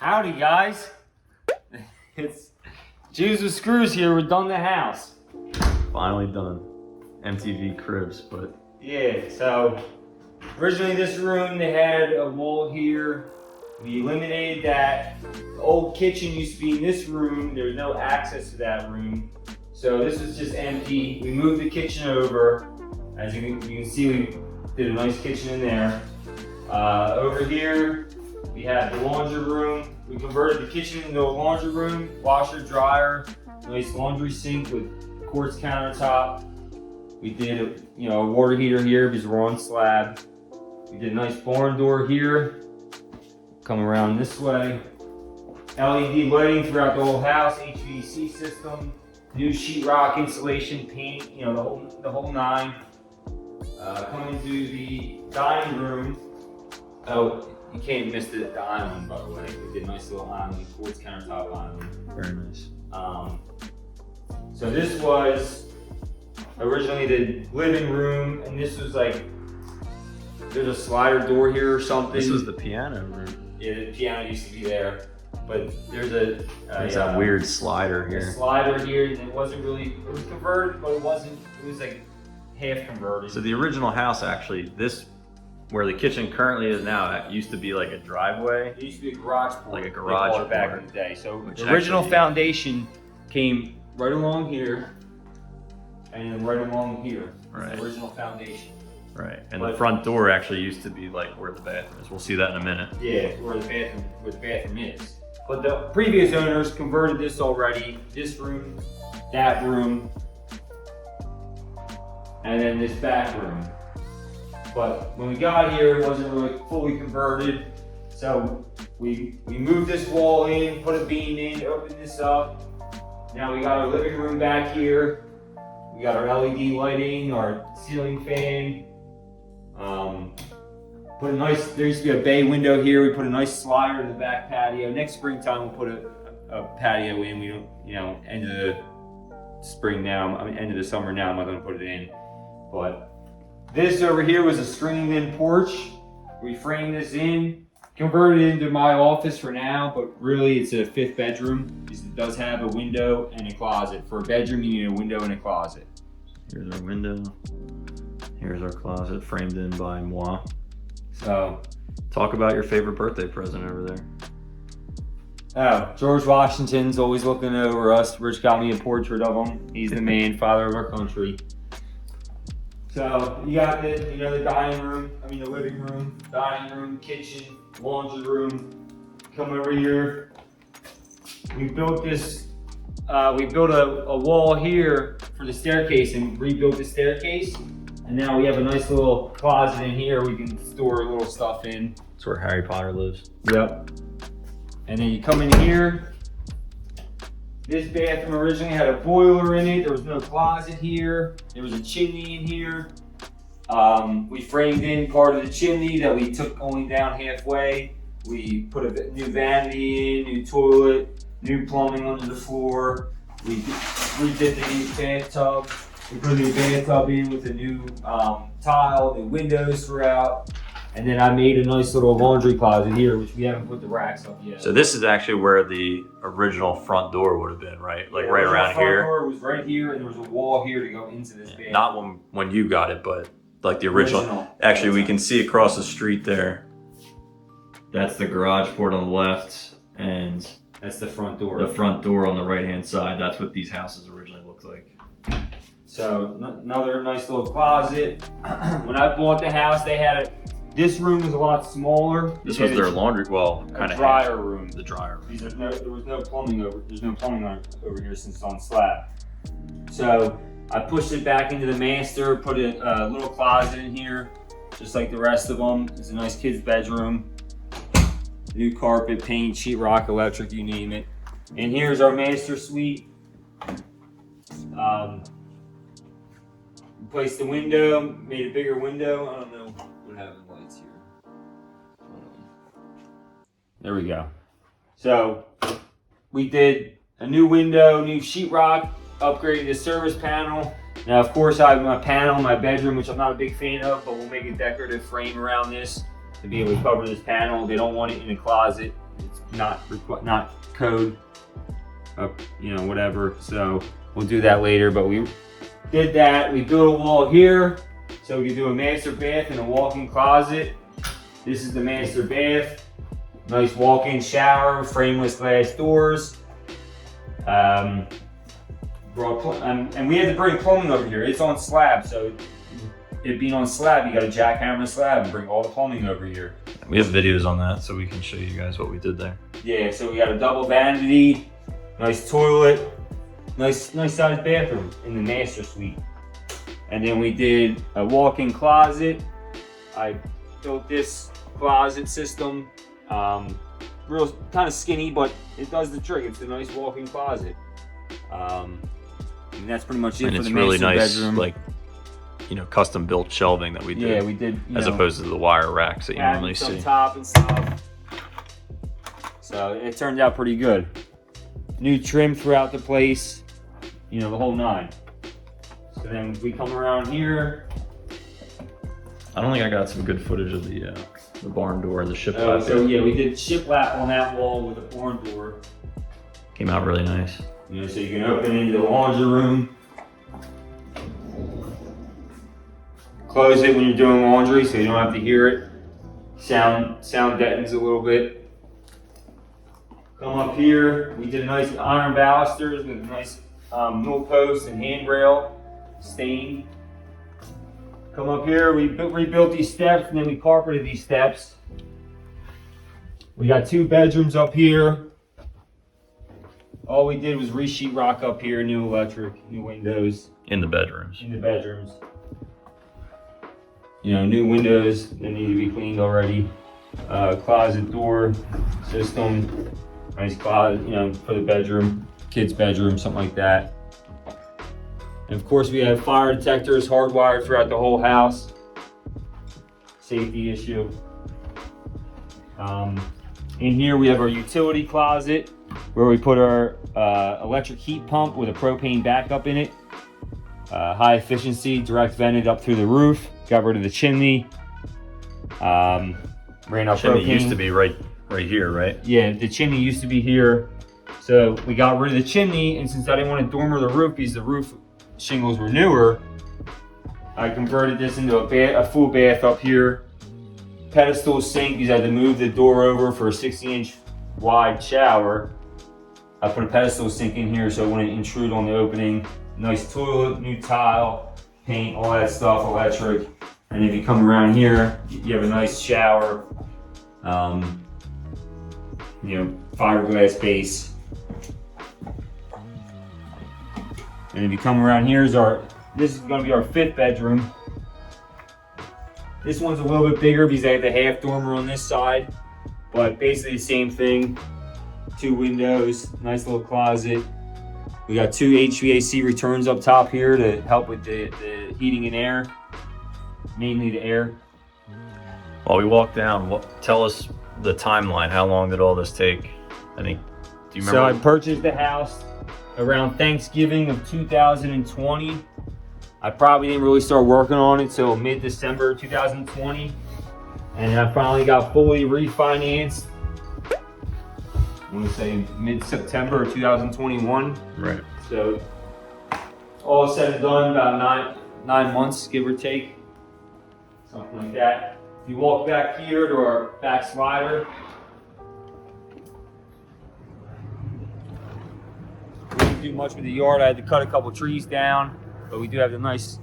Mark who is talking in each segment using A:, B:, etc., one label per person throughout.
A: Howdy guys, it's Jews with Screws here. We're done the house.
B: Finally done. MTV Cribs, but
A: yeah. So originally this room they had a wall here. We eliminated that. The old kitchen used to be in this room. There was no access to that room, so this was just empty. We moved the kitchen over. As you can see, we did a nice kitchen in there. Over here we have the laundry room. We converted the kitchen into a laundry room, washer, dryer, nice laundry sink with quartz countertop. We did a water heater here because we're on slab. We did a nice barn door here. Come around this way. LED lighting throughout the whole house, HVAC system, new sheetrock insulation, paint, the whole nine. Coming to the dining room. Oh, you can't miss the island, by the way. We did a nice little island, quartz countertop island.
B: very nice.
A: So this was originally the living room, and this was like, there's a slider door here or something.
B: This was the piano room.
A: Yeah, the piano used to be there, but there's
B: that weird slider here.
A: A slider here, and it was converted, but it was like half converted.
B: So the original house actually, where the kitchen currently is now, it used to be like a driveway.
A: It used to be a garage port.
B: Like a garage
A: port back
B: port.
A: in the day. So the original foundation came right along here, and then right along here.
B: Right.
A: The original foundation.
B: Right, and the front door actually used to be like where the bathroom is. We'll see that in a minute.
A: Yeah, where the bathroom is. But the previous owners converted this already. This room, that room, and then this back room. But when we got here, it wasn't really fully converted. So we moved this wall in, put a beam in, opened this up. Now we got our living room back here. We got our LED lighting, our ceiling fan. There used to be a bay window here. We put a nice slider in the back patio. Next springtime we'll put a patio in. We don't, end of the spring now, end of the summer now, I'm not gonna put it in. But this over here was a screened-in porch. We framed this in, converted it into my office for now, but really it's a 5th bedroom because it does have a window and a closet. For a bedroom, you need a window and a closet.
B: Here's our window. Here's our closet, framed in by moi.
A: So,
B: talk about your favorite birthday present over there.
A: Oh, George Washington's always looking over us. Rich got me a portrait of him. He's the man, father of our country. So you got the the living room, dining room, kitchen, laundry room. Come over here. We built this. We built a wall here for the staircase and rebuilt the staircase. And now we have a nice little closet in here we can store little stuff in.
B: That's where Harry Potter lives.
A: Yep. And then you come in here. This bathroom originally had a boiler in it. There was no closet here. There was a chimney in here. We framed in part of the chimney that we took only down halfway. We put a new vanity in, new toilet, new plumbing under the floor. We redid the new bathtub. We put a new bathtub in with a new tile, new windows throughout. And then I made a nice little laundry closet here, which we haven't put the racks up yet.
B: So this is actually where the original front door would have been, right? Like right around here.
A: The front door was right here, and there was a wall here to go into this bathroom.
B: Not when you got it, but like the original. Actually, we can see across the street there. That's the garage port on the left, and
A: that's the front door.
B: The front door on the right-hand side. That's what these houses originally looked like.
A: So another nice little closet. When I bought the house, they had this room was a lot smaller.
B: This was their laundry, kind of
A: dryer room.
B: The dryer room.
A: There was no plumbing There's no plumbing over here since it's on slab. So I pushed it back into the master, put a little closet in here, just like the rest of them. It's a nice kid's bedroom. New carpet, paint, sheetrock, electric, you name it. And here's our master suite. Replaced the window, made a bigger window. I don't know what happened to lights here. There we go. So we did a new window, new sheetrock, upgraded the service panel. Now, of course, I have my panel in my bedroom, which I'm not a big fan of, but we'll make a decorative frame around this to be able to cover this panel. They don't want it in a closet. it's not code, you know, whatever. So we'll do that later. But we did that. We built a wall here, so we could do a master bath and a walk-in closet. This is the master bath. Nice walk-in shower, frameless glass doors. And we had to bring plumbing over here. It's on slab, so it being on slab, you got to jackhammer the slab and bring all the plumbing over here.
B: We have videos on that, so we can show you guys what we did there.
A: Yeah, so we got a double vanity, nice toilet, nice sized bathroom in the master suite. And then we did a walk-in closet. I built this closet system. Real kind of skinny, but it does the trick. It's a nice walk-in closet. And that's pretty much it
B: and
A: for
B: it's
A: the
B: really
A: master
B: nice,
A: bedroom.
B: like, you know, custom built shelving that we did.
A: Yeah, we did.
B: As opposed to the wire racks that you normally see.
A: Top and stuff. So it turned out pretty good. New trim throughout the place. You know, the whole nine. So then we come around here.
B: I don't think I got some good footage of the barn door, the shiplap.
A: Oh, so yeah, we did shiplap on that wall with a barn door.
B: Came out really nice.
A: You know, so you can open into the laundry room. Close it when you're doing laundry so you don't have to hear it. Sound deadens a little bit. Come up here, we did a nice iron balusters with a nice mill post and handrail stain. Come up here, we rebuilt these steps and then we carpeted these steps. We got 2 bedrooms up here. All we did was re-sheetrock up here, new electric, new windows.
B: In the bedrooms.
A: In the bedrooms. You know, new windows that need to be cleaned already. Closet door system. Nice closet, you know, for the bedroom, kid's bedroom, something like that. And of course we have fire detectors hardwired throughout the whole house. Safety issue. In here we have our utility closet where we put our electric heat pump with a propane backup in it. High efficiency, direct vented up through the roof. Got rid of the chimney. Ran our
B: Chimney
A: propane.
B: used to be right here, right?
A: Yeah, the chimney used to be here. So we got rid of the chimney, and since I didn't want to dormer the roof because the roof shingles were newer, I converted this into a full bath up here. Pedestal sink because I had to move the door over for a 60-inch wide shower. I put a pedestal sink in here so it wouldn't intrude on the opening. Nice toilet, new tile, paint, all that stuff, electric. And if you come around here, you have a nice shower. You know, fiberglass base. And if you come around here, this is gonna be our 5th bedroom. This one's a little bit bigger because I have the half dormer on this side, but basically the same thing. 2 windows, nice little closet. We got 2 HVAC returns up top here to help with the heating and air, mainly the air.
B: While we walk down, tell us the timeline. How long did all this take? I think, do you remember?
A: So I purchased the house around Thanksgiving of 2020. I probably didn't really start working on it till mid-December 2020. And I finally got fully refinanced. I want to say mid-September 2021.
B: Right.
A: So all said and done, about nine months, give or take. Something like that. If you walk back here to our back slider, we didn't do much with the yard. I had to cut a couple trees down, but we do have the nice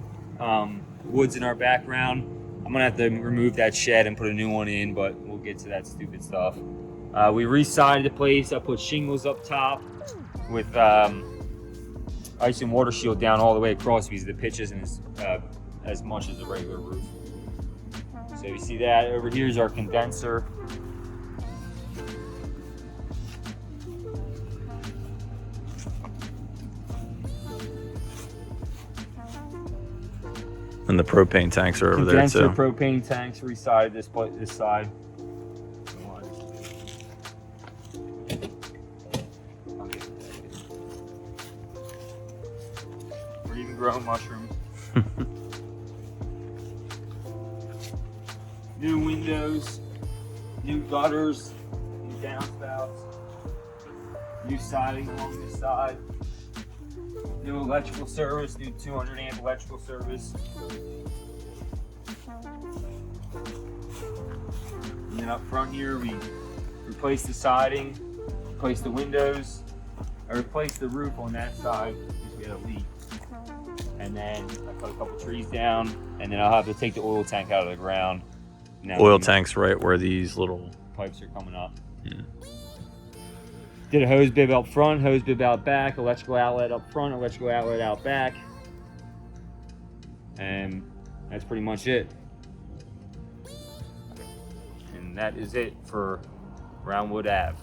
A: woods in our background. I'm gonna have to remove that shed and put a new one in, but we'll get to that stupid stuff. We re-sided the place. I put shingles up top with ice and water shield down all the way across because the pitch isn't as much as a regular roof. So you see that over here is our condenser.
B: And the propane tanks are over there
A: Condenser,
B: too.
A: propane tanks, re-sided this side. We're even growing mushrooms. New windows, new gutters, new downspouts. New siding along this side. New electrical service, new 200 amp electrical service. And then up front here, we replaced the siding, replaced the windows. I replaced the roof on that side because we had a leak. And then I put a couple trees down, and then I'll have to take the oil tank out of the ground. Now
B: Oil tanks right where these little
A: pipes are coming up.
B: Yeah.
A: Did a hose bib out front, hose bib out back, electrical outlet up front, electrical outlet out back. And that's pretty much it. And that is it for Roundwood Ave.